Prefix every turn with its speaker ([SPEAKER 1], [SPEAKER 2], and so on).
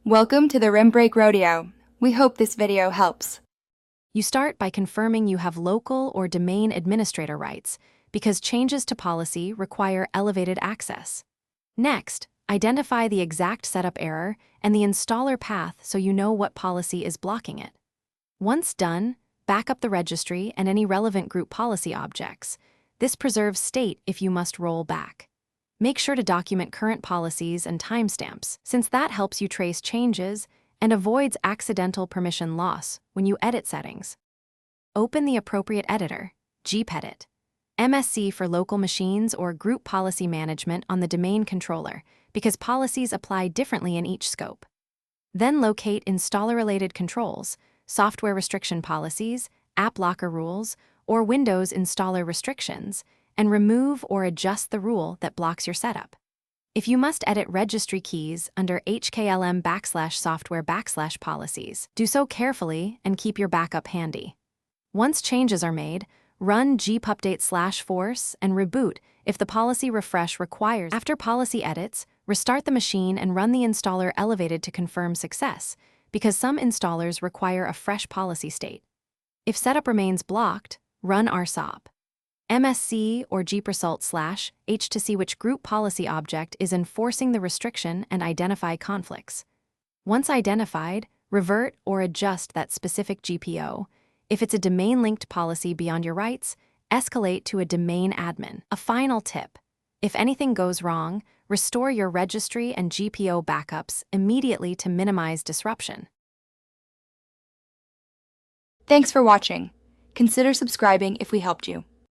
[SPEAKER 1] Welcome to the Rim Break Rodeo. We hope this video helps.
[SPEAKER 2] You start by confirming you have local or domain administrator rights, because changes to policy require elevated access. Next, identify the exact setup error and the installer path so you know what policy is blocking it. Once done, back up the registry and any relevant group policy objects. This preserves state if you must roll back. Make sure to document current policies and timestamps, since that helps you trace changes and avoids accidental permission loss when you edit settings. Open the appropriate editor, gpedit, MSC for local machines or group policy management on the domain controller, because policies apply differently in each scope. Then locate installer-related controls, software restriction policies, app locker rules, or Windows installer restrictions, and remove or adjust the rule that blocks your setup. If you must edit registry keys under HKLM/software/policies, do so carefully and keep your backup handy. Once changes are made, run gpupdate/force and reboot if the policy refresh requires. After policy edits, restart the machine and run the installer elevated to confirm success, because some installers require a fresh policy state. If setup remains blocked, run rsop. MSC or gpersult/h to see which group policy object is enforcing the restriction and identify conflicts. Once identified, revert or adjust that specific GPO. If it's a domain-linked policy beyond your rights, escalate to a domain admin. A final tip: if anything goes wrong, restore your registry and GPO backups immediately to minimize disruption.
[SPEAKER 1] Thanks for watching. Consider subscribing if we helped you.